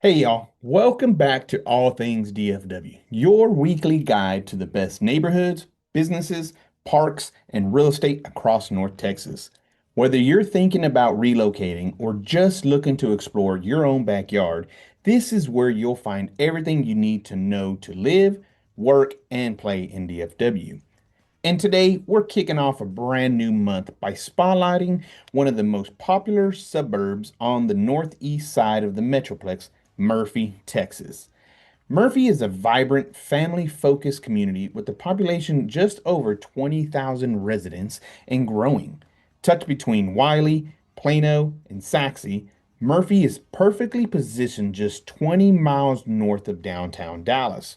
Hey y'all, welcome back to All Things DFW, your weekly guide to the best neighborhoods, businesses, parks, and real estate across North Texas. Whether you're thinking about relocating or just looking to explore your own backyard, this is where you'll find everything you need to know to live, work, and play in DFW. And today we're kicking off a brand new month by spotlighting one of the most popular suburbs on the northeast side of the Metroplex, Murphy, Texas. Murphy is a vibrant, family-focused community with a population just over 20,000 residents and growing. Tucked between Wylie, Plano, and Saxe, Murphy is perfectly positioned just 20 miles north of downtown Dallas.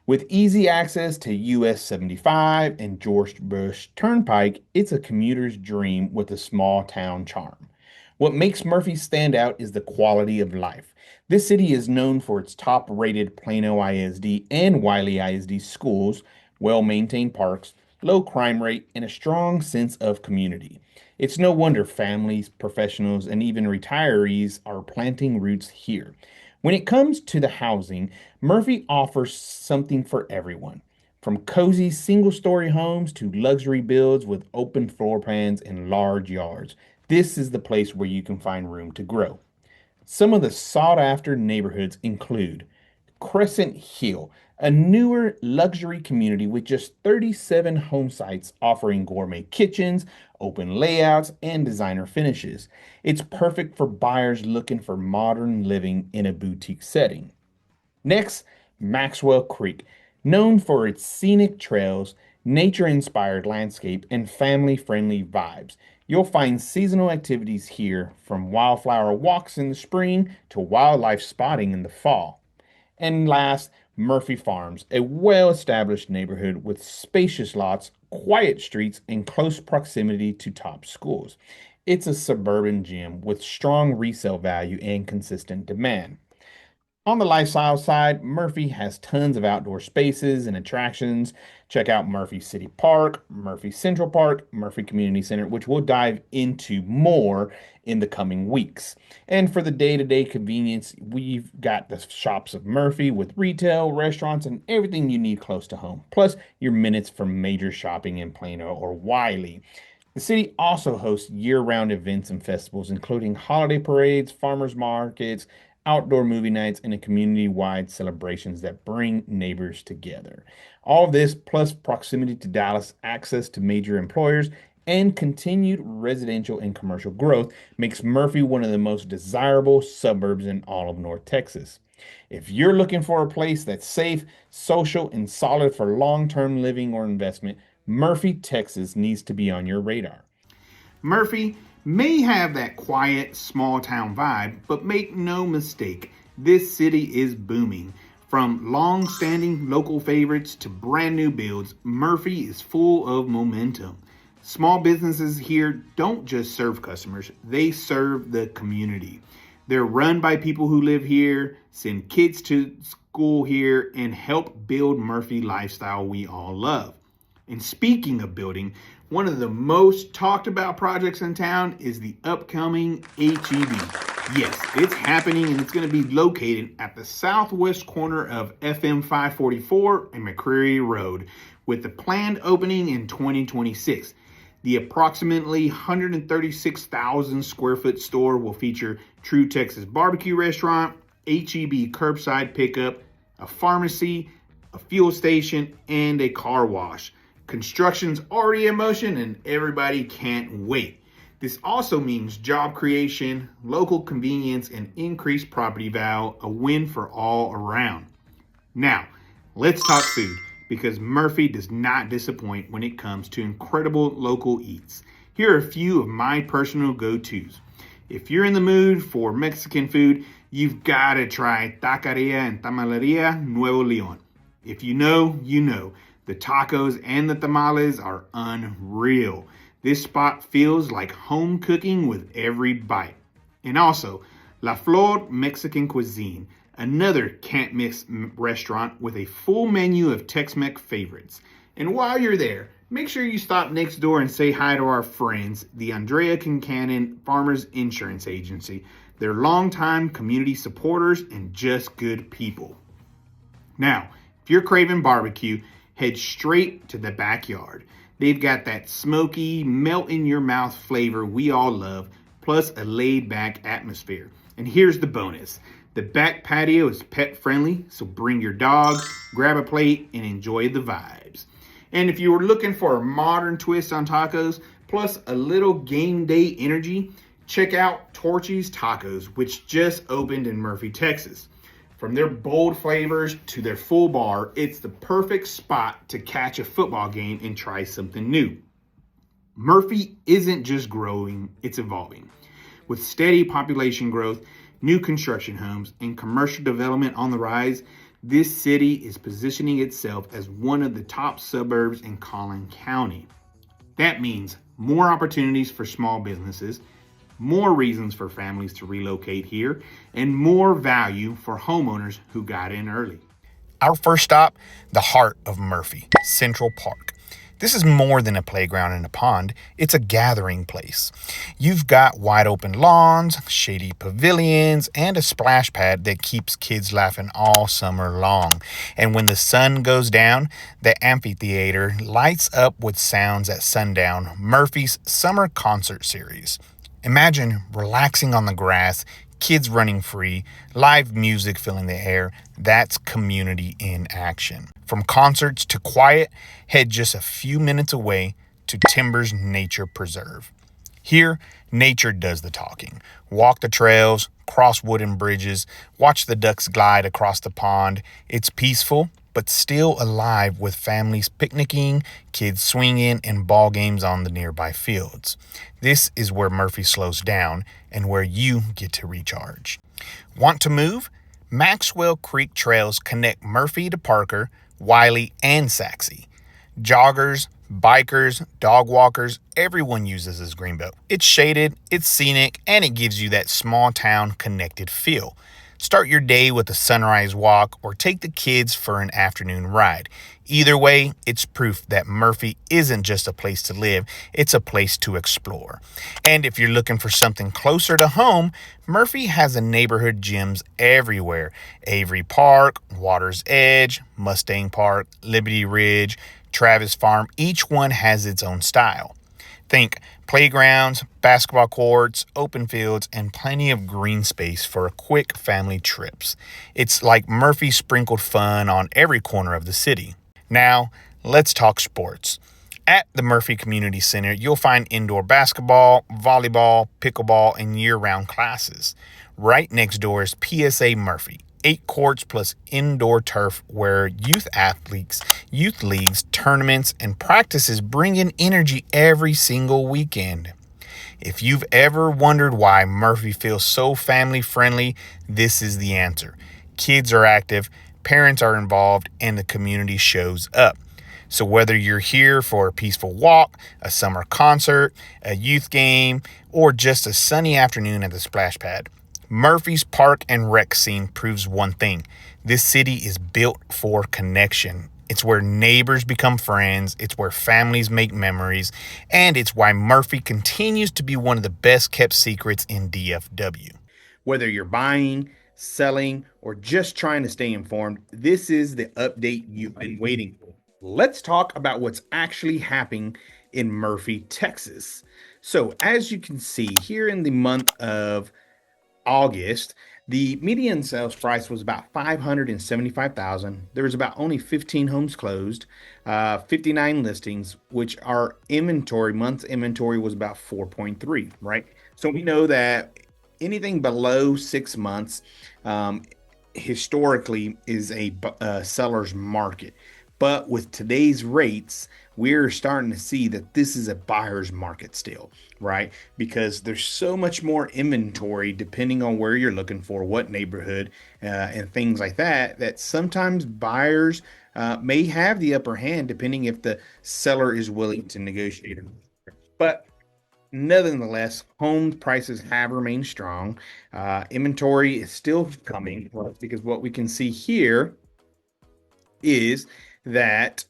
With easy access to US 75 and George Bush Turnpike, it's a commuter's dream with a small town charm. What makes Murphy stand out is the quality of life. This city is known for its top-rated Plano ISD and Wylie ISD schools, well-maintained parks, low crime rate, and a strong sense of community. It's no wonder families, professionals, and even retirees are planting roots here. When it comes to the housing, Murphy offers something for everyone, from cozy single-story homes to luxury builds with open floor plans and large yards. This is the place where you can find room to grow. Some of the sought-after neighborhoods include Crescent Hill, a newer luxury community with just 37 home sites offering gourmet kitchens, open layouts, and designer finishes. It's perfect for buyers looking for modern living in a boutique setting. Next, Maxwell Creek, known for its scenic trails, nature-inspired landscape, and family-friendly vibes. You'll find seasonal activities here, from wildflower walks in the spring to wildlife spotting in the fall. And last, Murphy Farms, a well-established neighborhood with spacious lots, quiet streets, and close proximity to top schools. It's a suburban gem with strong resale value and consistent demand. On the lifestyle side, Murphy has tons of outdoor spaces and attractions. Check out Murphy City Park, Murphy Central Park, Murphy Community Center, which we'll dive into more in the coming weeks. And for the day-to-day convenience, we've got the shops of Murphy with retail, restaurants, and everything you need close to home, plus your minutes from major shopping in Plano or Wylie. The city also hosts year-round events and festivals, including holiday parades, farmers markets, outdoor movie nights, and community-wide celebrations that bring neighbors together. All of this, plus proximity to Dallas, access to major employers, and continued residential and commercial growth, makes Murphy one of the most desirable suburbs in all of North Texas. If you're looking for a place that's safe, social, and solid for long-term living or investment, Murphy, Texas needs to be on your radar. Murphy may have that quiet, small town vibe, but make no mistake, this city is booming. From long standing local favorites to brand new builds, Murphy is full of momentum. Small businesses here don't just serve customers, they serve the community. They're run by people who live here, send kids to school here, and help build Murphy lifestyle we all love. And speaking of building, one of the most talked about projects in town is the upcoming HEB. Yes, it's happening and it's going to be located at the southwest corner of FM 544 and McCreary Road with the planned opening in 2026. The approximately 136,000 square foot store will feature True Texas Barbecue Restaurant, HEB curbside pickup, a pharmacy, a fuel station, and a car wash. Construction's already in motion and everybody can't wait. This also means job creation, local convenience, and increased property value, a win for all around. Now, let's talk food because Murphy does not disappoint when it comes to incredible local eats. Here are a few of my personal go-tos. If you're in the mood for Mexican food, you've got to try Taqueria and Tamaleria Nuevo Leon. If you know, you know. The tacos and the tamales are unreal. This spot feels like home cooking with every bite. And also, La Flor Mexican Cuisine, another can't miss restaurant with a full menu of Tex-Mex favorites. And while you're there, make sure you stop next door and say hi to our friends, the Andrea Kincannon Farmers Insurance Agency. They're longtime community supporters and just good people. Now, if you're craving barbecue, head straight to the backyard. They've got that smoky, melt in your mouth flavor we all love, plus a laid back atmosphere. And here's the bonus: the back patio is pet friendly, so bring your dog, grab a plate, and enjoy the vibes. And if you were looking for a modern twist on tacos, plus a little game day energy, check out Torchy's Tacos, which just opened in Murphy, Texas. From their bold flavors to their full bar, it's the perfect spot to catch a football game and try something new. Murphy isn't just growing, it's evolving. With steady population growth, new construction homes, and commercial development on the rise, this city is positioning itself as one of the top suburbs in Collin County. That means more opportunities for small businesses, more reasons for families to relocate here, and more value for homeowners who got in early. Our first stop, the heart of Murphy, Central Park. This is more than a playground and a pond. It's a gathering place. You've got wide open lawns, shady pavilions, and a splash pad that keeps kids laughing all summer long. And when the sun goes down, the amphitheater lights up with sounds at sundown, Murphy's summer concert series. Imagine relaxing on the grass, kids running free, live music filling the air. That's community in action. From concerts to quiet, head just a few minutes away to Timbers Nature Preserve. Here, nature does the talking. Walk the trails, cross wooden bridges, watch the ducks glide across the pond. It's peaceful, but still alive with families picnicking, kids swinging, and ball games on the nearby fields. This is where Murphy slows down and where you get to recharge. Want to move? Maxwell Creek trails connect Murphy to Parker, Wylie, and Saxe. Joggers, bikers, dog walkers, everyone uses this greenbelt. It's shaded, it's scenic, and it gives you that small town connected feel. Start your day with a sunrise walk or take the kids for an afternoon ride. Either way, it's proof that Murphy isn't just a place to live, it's a place to explore. And if you're looking for something closer to home, Murphy has a neighborhood gyms everywhere. Avery Park, Water's Edge, Mustang Park, Liberty Ridge, Travis Farm, each one has its own style. Think playgrounds, basketball courts, open fields, and plenty of green space for quick family trips. It's like Murphy sprinkled fun on every corner of the city. Now, let's talk sports. At the Murphy Community Center, you'll find indoor basketball, volleyball, pickleball, and year-round classes. Right next door is PSA Murphy, 8 courts plus indoor turf where youth athletes, youth leagues, tournaments, and practices bring in energy every single weekend. If you've ever wondered why Murphy feels so family friendly, this is the answer. Kids are active, parents are involved, and the community shows up. So whether you're here for a peaceful walk, a summer concert, a youth game, or just a sunny afternoon at the splash pad, Murphy's park and rec scene proves one thing. This city is built for connection. It's where neighbors become friends, it's where families make memories, and it's why Murphy continues to be one of the best kept secrets in DFW. Whether you're buying, selling, or just trying to stay informed, this is the update you've been waiting for. Let's talk about what's actually happening in Murphy, Texas. So as you can see here in the month of August, the median sales price was about $575,000. There was about only 15 homes closed, 59 listings, which our month's inventory was about 4.3, right? So we know that anything below 6 months historically is a seller's market. But with today's rates, we're starting to see that this is a buyer's market still, right? Because there's so much more inventory depending on where you're looking for, what neighborhood, and things like that, that sometimes buyers may have the upper hand depending if the seller is willing to negotiate. But nonetheless, home prices have remained strong. Inventory is still coming because what we can see here is that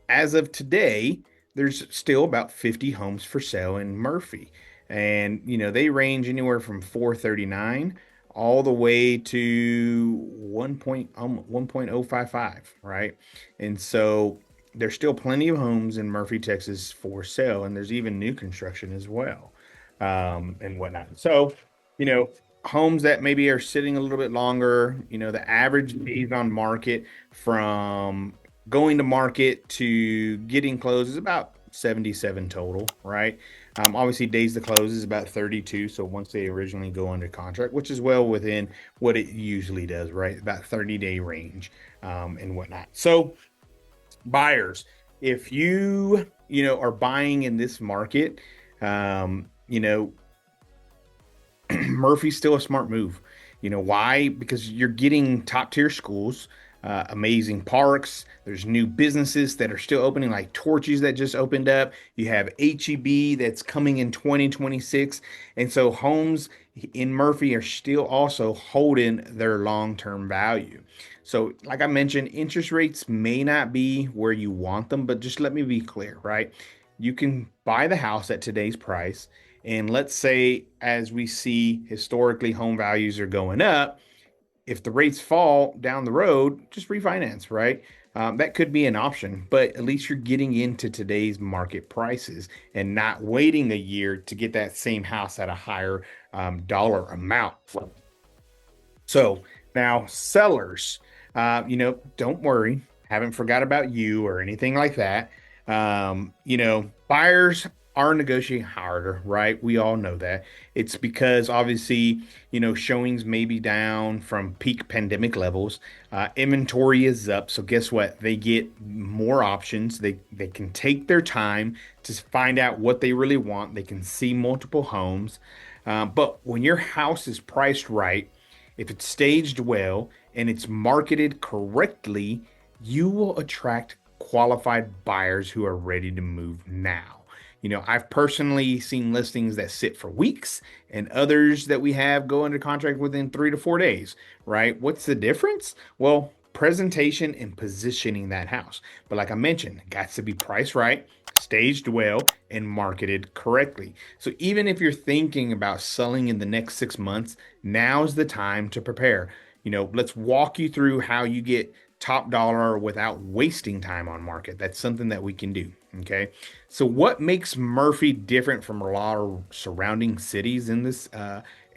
as of today, there's still about 50 homes for sale in Murphy. And they range anywhere from 439 all the way to 1.055, right? And so there's still plenty of homes in Murphy, Texas for sale, and there's even new construction as well, and whatnot. So, you know, homes that maybe are sitting a little bit longer, the average days on market from going to market to getting closed is about 77 total, right? Obviously, days to close is about 32. So once they originally go under contract, which is well within what it usually does, right? About 30-day range, and whatnot. So buyers, if are buying in this market, um, you know, Murphy's still a smart move. Why? Because you're getting top tier schools, amazing parks. There's new businesses that are still opening, like Torchy's that just opened up. You have HEB that's coming in 2026. And so homes in Murphy are still also holding their long-term value. So, like I mentioned, interest rates may not be where you want them, but just let me be clear, right? You can buy the house at today's price. And let's say, as we see historically, home values are going up. If the rates fall down the road, just refinance, right? That could be an option, but at least you're getting into today's market prices and not waiting a year to get that same house at a higher dollar amount. So now, sellers, don't worry, haven't forgot about you or anything like that. Buyers are negotiating harder, right? We all know that. It's because obviously, showings may be down from peak pandemic levels. Inventory is up, so guess what? They get more options. They can take their time to find out what they really want. They can see multiple homes. But when your house is priced right, if it's staged well and it's marketed correctly, you will attract qualified buyers who are ready to move now. I've personally seen listings that sit for weeks and others that we have go under contract within 3 to 4 days, right? What's the difference? Well, presentation and positioning that house. But like I mentioned, it got to be priced right, staged well, and marketed correctly. So even if you're thinking about selling in the next 6 months, now's the time to prepare. Let's walk you through how you get top dollar without wasting time on market. That's something that we can do. Okay. So, what makes Murphy different from a lot of surrounding cities in this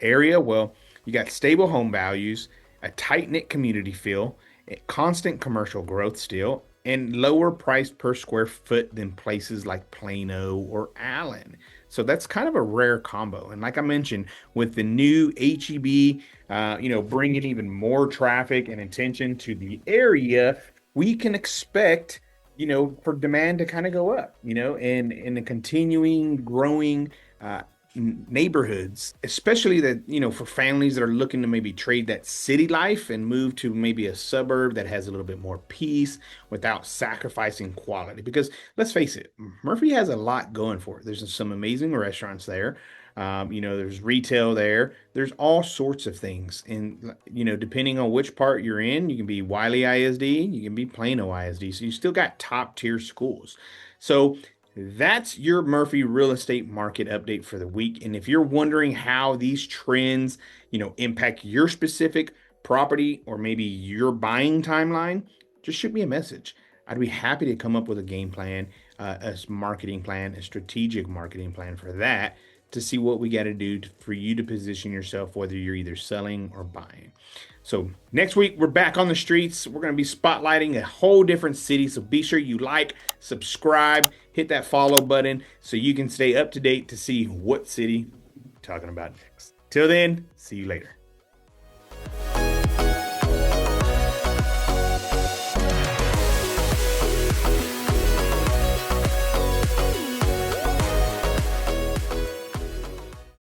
area? Well, you got stable home values, a tight knit community feel, constant commercial growth still, and lower price per square foot than places like Plano or Allen. So that's kind of a rare combo. And like I mentioned, with the new HEB, bringing even more traffic and attention to the area, we can expect, for demand to kind of go up, and in a continuing growing neighborhoods, especially that, for families that are looking to maybe trade that city life and move to maybe a suburb that has a little bit more peace without sacrificing quality. Because let's face it, Murphy has a lot going for it. There's some amazing restaurants there. There's retail there. There's all sorts of things. And, depending on which part you're in, you can be Wylie ISD, you can be Plano ISD. So you still got top tier schools. So that's your Murphy real estate market update for the week. And if you're wondering how these trends, impact your specific property or maybe your buying timeline, just shoot me a message. I'd be happy to come up with a game plan, a marketing plan, a strategic marketing plan for that to see what we got to do for you to position yourself, whether you're either selling or buying. So next week, we're back on the streets. We're going to be spotlighting a whole different city. So be sure you like, subscribe, hit that follow button so you can stay up to date to see what city we're talking about next. Till then, see you later.